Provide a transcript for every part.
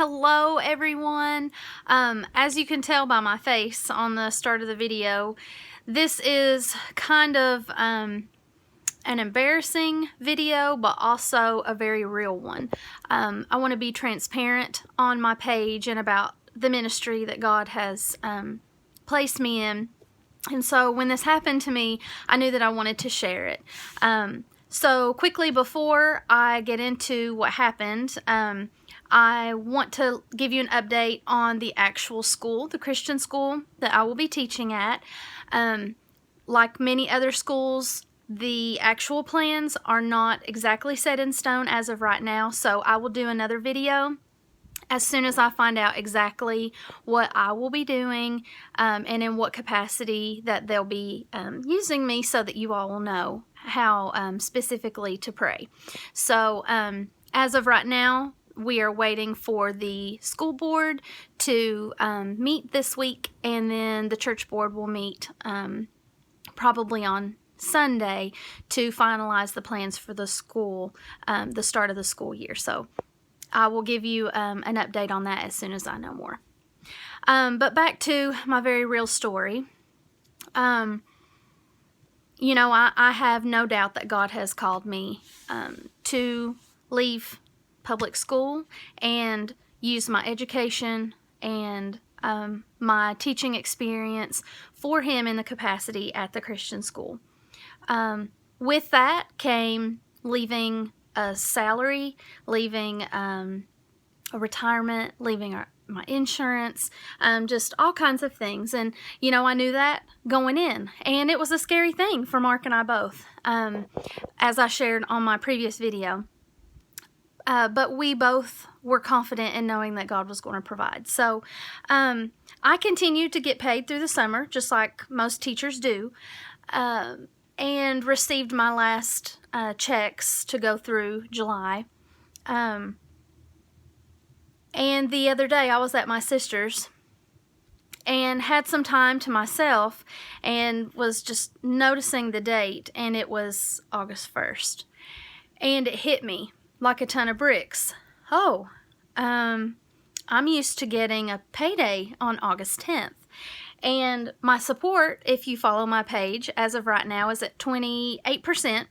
Hello everyone. As you can tell by my face on the start of the video, this is kind of an embarrassing video, but also a very real one. I want to be transparent on my page and about the ministry that God has placed me in. And so when this happened to me, I knew that I wanted to share it. So quickly before I get into what happened, I want to give you an update on the actual school, the Christian school that I will be teaching at. Like many other schools, the actual plans are not exactly set in stone as of right now, so I will do another video as soon as I find out exactly what I will be doing and in what capacity that they'll be using me, so that you all will know how specifically to pray. So as of right now, we are waiting for the school board to meet this week, and then the church board will meet probably on Sunday to finalize the plans for the school, the start of the school year. So I will give you an update on that as soon as I know more. But back to my very real story. You know, I have no doubt that God has called me to leave public school and use my education and my teaching experience for Him in the capacity at the Christian school. With that came leaving a salary, leaving a retirement, leaving my insurance, just all kinds of things. And, you know, I knew that going in. And it was a scary thing for Mark and I both, as I shared on my previous video. But we both were confident in knowing that God was going to provide. So I continued to get paid through the summer, just like most teachers do, and received my last checks to go through July. And the other day I was at my sister's and had some time to myself and was just noticing the date, and it was August 1st. And it hit me like a ton of bricks. Oh, I'm used to getting a payday on August 10th. And my support, if you follow my page, as of right now is at 28%.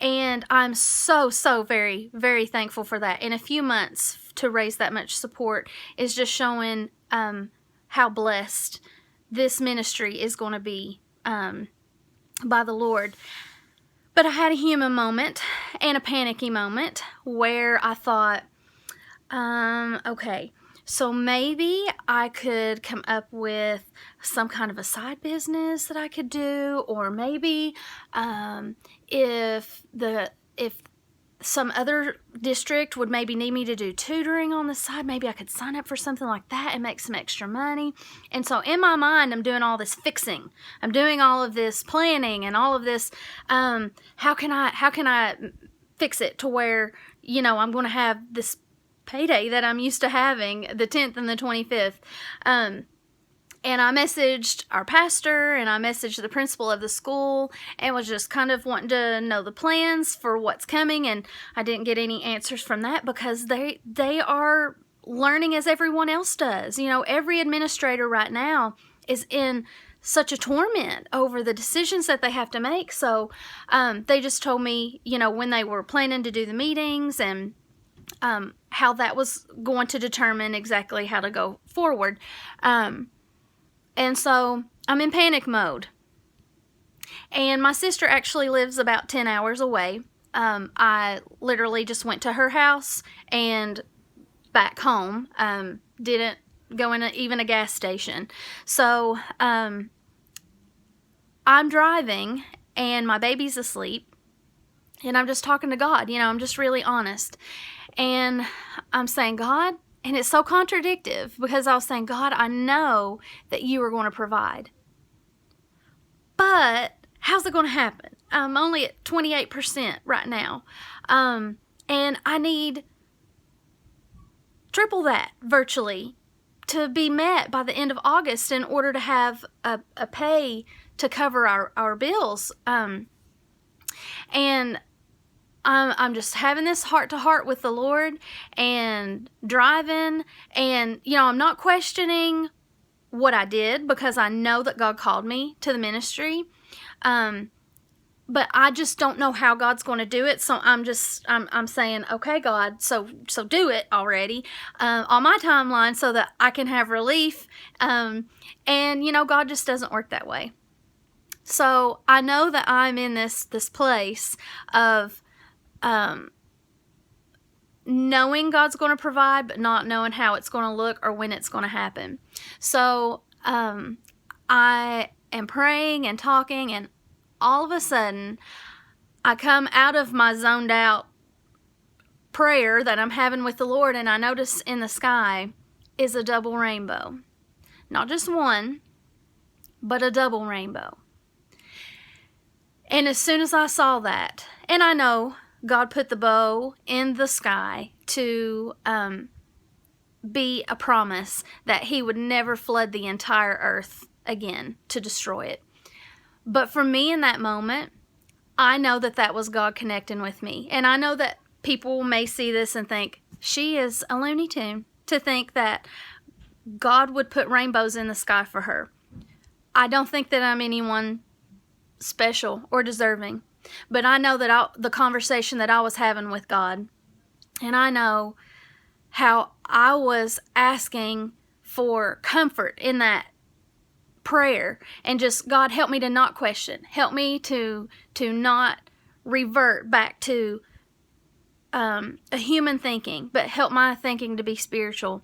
And I'm so very, very thankful for that. In a few months, to raise that much support is just showing how blessed this ministry is going to be by the Lord. But I had a human moment and a panicky moment where I thought, okay, so maybe I could come up with some kind of a side business that I could do, or maybe if some other district would maybe need me to do tutoring on the side, maybe I could sign up for something like that and make some extra money. And so in my mind, I'm doing all this fixing. I'm doing all of this planning and all of this, how can I fix it to where, you know, I'm going to have this payday that I'm used to having, the 10th and the 25th. And I messaged our pastor and I messaged the principal of the school and was just kind of wanting to know the plans for what's coming. And I didn't get any answers from that because they are learning as everyone else does. You know, every administrator right now is in such a torment over the decisions that they have to make. So they just told me, you know, when they were planning to do the meetings and how that was going to determine exactly how to go forward. And so I'm in panic mode. And my sister actually lives about 10 hours away. I literally just went to her house and back home. Didn't go in even a gas station. So I'm driving and my baby's asleep. And I'm just talking to God. You know, I'm just really honest. And I'm saying, God, and it's so contradictory because I was saying, God, I know that you are going to provide. But how's it going to happen? I'm only at 28% right now. And I need triple that virtually to be met by the end of August in order to have a pay to cover our bills. And I'm just having this heart-to-heart with the Lord and driving, and, I'm not questioning what I did because I know that God called me to the ministry. But I just don't know how God's going to do it. So I'm saying, okay, God, so do it already on my timeline so that I can have relief. And God just doesn't work that way. So I know that I'm in this place of knowing God's going to provide, but not knowing how it's going to look or when it's going to happen. So I am praying and talking, and all of a sudden I come out of my zoned out prayer that I'm having with the Lord, and I notice in the sky is a double rainbow. Not just one, but a double rainbow. And as soon as I saw that, and I know God put the bow in the sky to be a promise that He would never flood the entire earth again to destroy it. But for me in that moment, I know that was God connecting with me. And I know that people may see this and think, she is a Looney Tune to think that God would put rainbows in the sky for her. I don't think that I'm anyone special or deserving. But I know that the conversation that I was having with God, and I know how I was asking for comfort in that prayer, and just, God, help me to not question. Help me to not revert back to a human thinking, but help my thinking to be spiritual.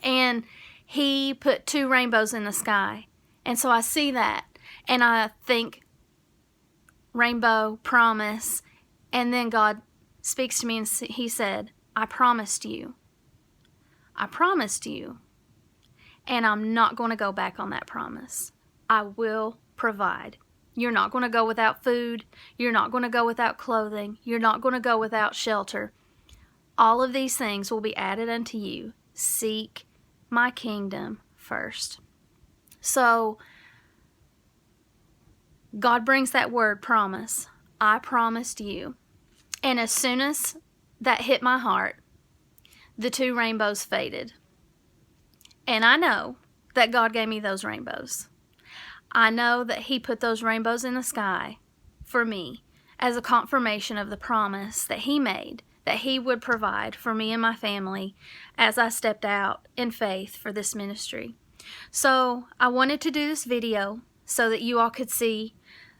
And He put 2 rainbows in the sky. And so I see that, and I think, rainbow, promise, and then God speaks to me and He said, I promised you, and I'm not going to go back on that promise. I will provide. You're not going to go without food. You're not going to go without clothing. You're not going to go without shelter. All of these things will be added unto you. Seek my kingdom first. So God brings that word, promise. I promised you. And as soon as that hit my heart, the 2 rainbows faded. And I know that God gave me those rainbows. I know that He put those rainbows in the sky for me as a confirmation of the promise that He made, that He would provide for me and my family as I stepped out in faith for this ministry. So I wanted to do this video so that you all could see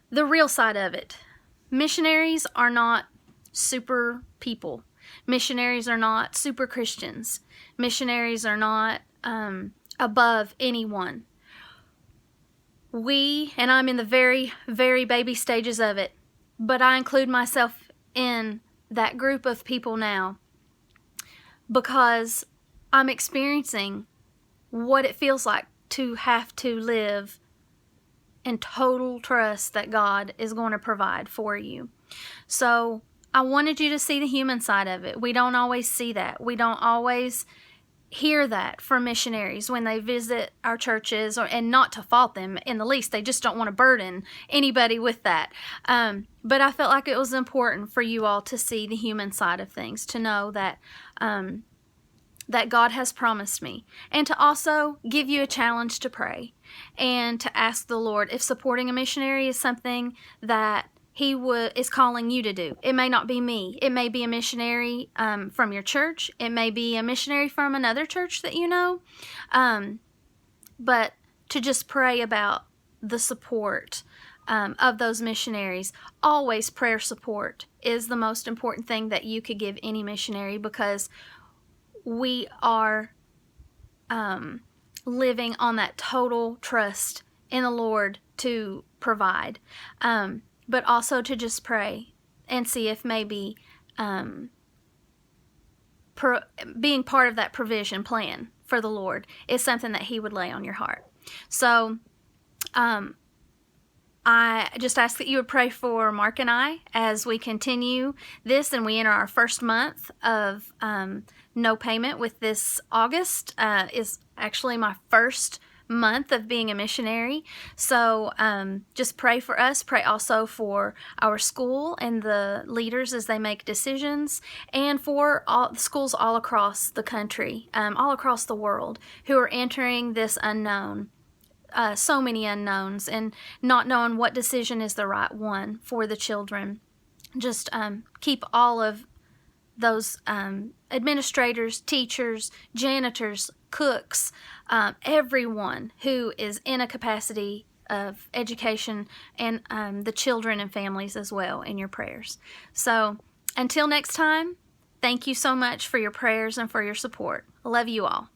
the real side of it. Missionaries are not super people. Missionaries are not super Christians. Missionaries are not above anyone. And I'm in the very, very baby stages of it, but I include myself in that group of people now because I'm experiencing what it feels like to have to live in total trust that God is going to provide for you. So I wanted you to see the human side of it. We don't always see that. We don't always hear that from missionaries when they visit our churches, and not to fault them in the least. They just don't want to burden anybody with that. But I felt like it was important for you all to see the human side of things, to know that that God has promised me, and to also give you a challenge to pray and to ask the Lord if supporting a missionary is something that He is calling you to do. It may not be me. It may be a missionary from your church. It may be a missionary from another church that you know. But to just pray about the support of those missionaries. Always prayer support is the most important thing that you could give any missionary, because we are living on that total trust in the Lord to provide. But also to just pray and see if maybe being part of that provision plan for the Lord is something that He would lay on your heart. So I just ask that you would pray for Mark and I as we continue this and we enter our first month of no payment. With this August is actually my first month of being a missionary. So just pray for us. Pray also for our school and the leaders as they make decisions, and for all the schools all across the country, all across the world, who are entering this unknown. So many unknowns, and not knowing what decision is the right one for the children. Just keep all of those administrators, teachers, janitors, cooks, everyone who is in a capacity of education, and the children and families as well, in your prayers. So until next time, thank you so much for your prayers and for your support. I love you all.